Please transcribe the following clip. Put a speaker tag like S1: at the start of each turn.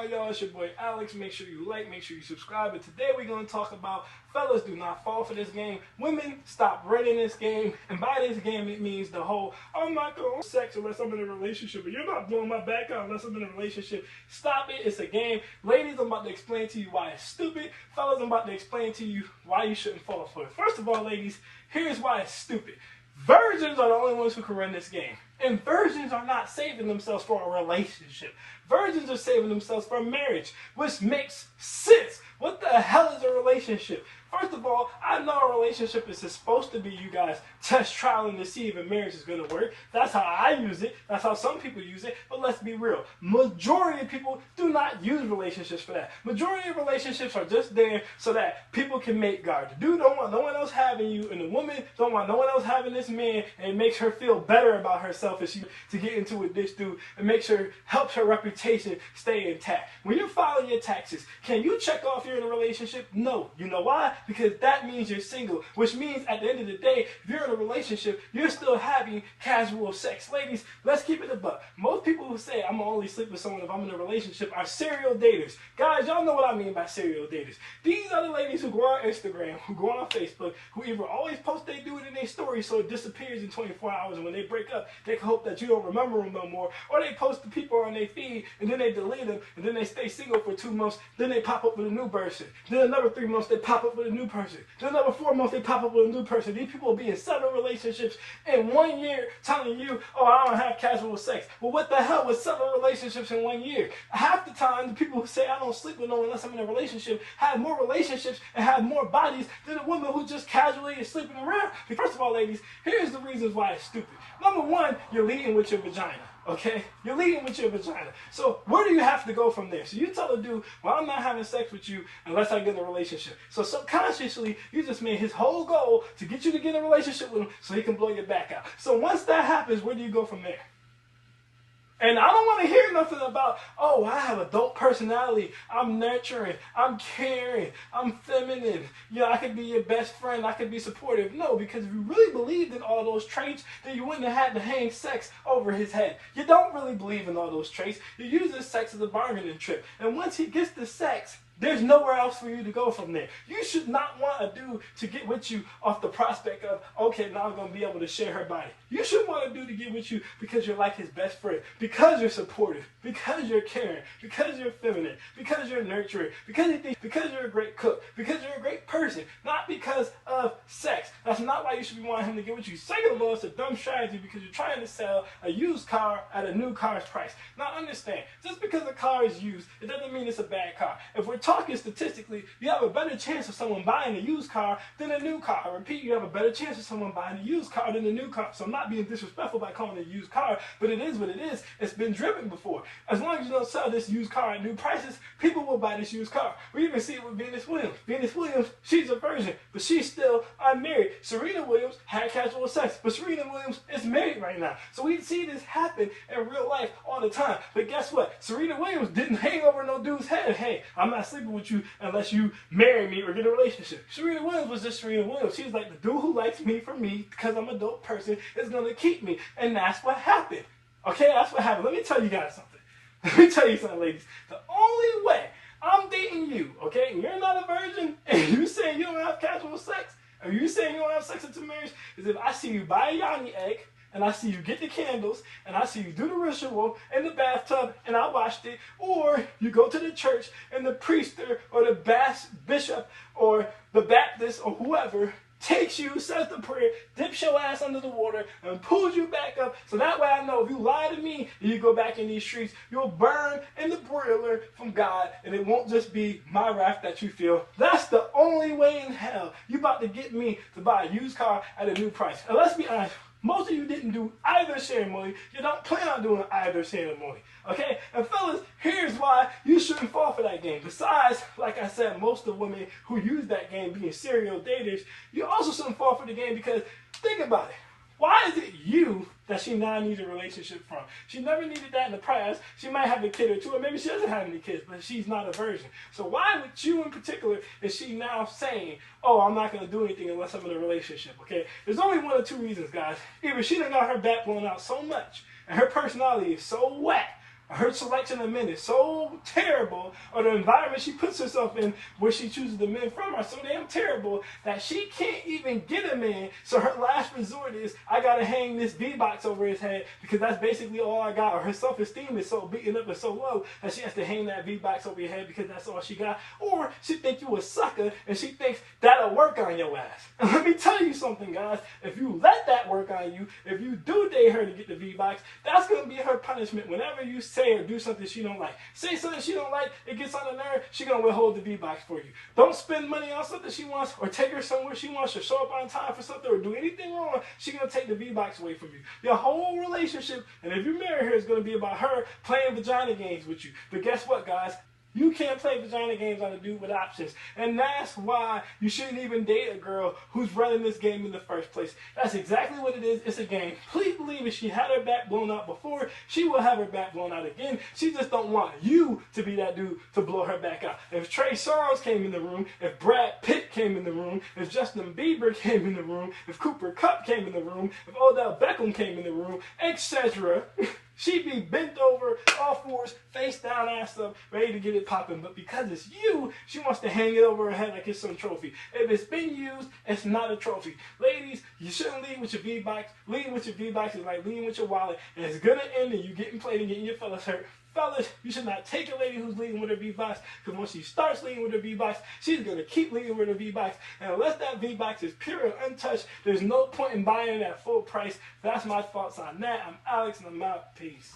S1: Alright y'all, it's your boy Alex. Make sure you like, make sure you subscribe. And today we're going to talk about fellas, do not fall for this game. Women, stop running this game. And by this game, it means the whole, I'm not going to sex unless I'm in a relationship. Or you're not blowing my back out unless I'm in a relationship. Stop it. It's a game. Ladies, I'm about to explain to you why it's stupid. Fellas, I'm about to explain to you why you shouldn't fall for it. First of all, ladies, here's why it's stupid. Virgins are the only ones who can run this game. And virgins are not saving themselves for a relationship. Virgins are saving themselves for marriage, which makes sense. What the hell is a relationship? First of all, I know a relationship is supposed to be you guys test trialing to see if a marriage is going to work. That's how I use it. That's how some people use it. But let's be real. Majority of people do not use relationships for that. Majority of relationships are just there so that people can make God. The dude don't want no one else having you, and the woman don't want no one else having this man, and it makes her feel better about herself as she to get into with this dude, and makes her, helps her reputation stay intact. When you file your taxes, can you check off you're in a relationship? No. You know why? Because that means you're single, which means at the end of the day, if you're in a relationship, you're still having casual sex. Ladies, let's keep it a buck. Most people who say I'm gonna only sleep with someone if I'm in a relationship are serial daters. Guys, y'all know what I mean by serial daters. These are the ladies who go on Instagram, who go on Facebook, who either always post they do it in their stories so it disappears in 24 hours, and when they break up, they can hope that you don't remember them no more, or they post the people on their feed and then they delete them, and then they stay single for 2 months, then they pop up with a new person, then another 3 months they pop up with a new person, then another 4 months they pop up with a new person. These people will be in 7 relationships in 1 year telling you, oh, I don't have casual sex. Well, what the hell with 7 relationships in 1 year? Half the time, the people who say I don't sleep with no one unless I'm in a relationship have more relationships and have more bodies than a woman who just casually is sleeping around. First of all, ladies, here's the reasons why it's stupid. Number one, you're leading with your vagina. Okay? You're leading with your vagina. So where do you have to go from there? So you tell a dude, well, I'm not having sex with you unless I get in a relationship. So subconsciously, you just made his whole goal to get you to get in a relationship with him so he can blow your back out. So once that happens, where do you go from there? And I don't want to hear nothing about, oh, I have adult personality, I'm nurturing, I'm caring, I'm feminine, I could be your best friend, I could be supportive. No, because if you really believed in all those traits, then you wouldn't have had to hang sex over his head. You don't really believe in all those traits. You use this sex as a bargaining chip. And once he gets the sex, there's nowhere else for you to go from there. You should not want a dude to get with you off the prospect of, okay, now I'm going to be able to share her body. You should want a dude to get with you because you're like his best friend, because you're supportive, because you're caring, because you're feminine, because you're nurturing, because you're a great cook, because you're a great person, not because of sex. That's not why you should be wanting him to get with you. Second of all, it's a dumb strategy because you're trying to sell a used car at a new car's price. Now understand, just because a car is used, it doesn't mean it's a bad car. If we're talking statistically, you have a better chance of someone buying a used car than a new car. I repeat, you have a better chance of someone buying a used car than a new car. So I'm not being disrespectful by calling it a used car, but it is what it is. It's been driven before. As long as you don't sell this used car at new prices, people will buy this used car. We even see it with Venus Williams. Venus Williams, she's a virgin, but she's still unmarried. Serena Williams had casual sex, but Serena Williams is married right now. So we see this happen in real life all the time. But guess what? Serena Williams didn't hang over no dude's head. Hey, I'm not sleeping with you unless you marry me or get a relationship. Serena Williams was just Serena Williams. She's like, the dude who likes me for me because I'm a dope person is going to keep me. And that's what happened. Okay, that's what happened. Let me tell you guys something. Let me tell you something, ladies. The only way I'm dating you, okay, and you're not a virgin, and you saying you don't have casual sex, or you saying you don't have sex until marriage, is if I see you buy a Yanni egg, and I see you get the candles, and I see you do the ritual in the bathtub, and I watched it, or you go to the church, and the priest or the bishop or the Baptist or whoever takes you, says the prayer, dips your ass under the water, and pulls you back up, so that way I know if you lie to me and you go back in these streets, you'll burn in the broiler from God, and it won't just be my wrath that you feel. That's the only way in hell you about to get me to buy a used car at a new price. And let's be honest, most of you didn't do either ceremony. You don't plan on doing either ceremony. Okay? And fellas, here's why you shouldn't fall for that game. Besides, like I said, most of the women who use that game being serial daters, you also shouldn't fall for the game because, think about it. Why is it you that she now needs a relationship from? She never needed that in the past. She might have a kid or two, or maybe she doesn't have any kids, but she's not a virgin. So why with you in particular is she now saying, oh, I'm not going to do anything unless I'm in a relationship, okay? There's only 1 or 2 reasons, guys. Either she done got her back blown out so much, and her personality is so whack, her selection of men is so terrible, or the environment she puts herself in where she chooses the men from are so damn terrible that she can't even get a man. So her last resort is, I gotta hang this V-box over his head because that's basically all I got. Or her self-esteem is so beaten up and so low that she has to hang that V-box over your head because that's all she got. Or she think you a sucker and she thinks that'll work on your ass. And let me tell you something, guys. If you let that work on you, if you do date her to get the V-box, that's gonna be her punishment whenever you say or do something she don't like. Say something she don't like, it gets on the nerve, she gonna withhold the V-box for you. Don't spend money on something she wants, or take her somewhere she wants, or show up on time for something, or do anything wrong, she gonna take the V-box away from you. Your whole relationship, and if you marry her, is gonna be about her playing vagina games with you. But guess what, guys? You can't play vagina games on a dude with options. And that's why you shouldn't even date a girl who's running this game in the first place. That's exactly what it is. It's a game. Please believe if she had her back blown out before, she will have her back blown out again. She just don't want you to be that dude to blow her back out. If Trey Songz came in the room, if Brad Pitt came in the room, if Justin Bieber came in the room, if Cooper Kupp came in the room, if Odell Beckham came in the room, etc., she'd be bent over, all fours, face down, ass up, ready to get it popping. But because it's you, she wants to hang it over her head like it's some trophy. If it's been used, it's not a trophy. Ladies, you shouldn't lead with your V-box. Leading with your V-box is like leading with your wallet. And it's going to end in you getting played and getting your fellas hurt. Fellas, you should not take a lady who's leading with her V-box, because once she starts leading with her V-box, she's going to keep leading with her V-box. And unless that V-box is pure and untouched, there's no point in buying it at full price. That's my thoughts on that. I'm Alex, and I'm out. Peace.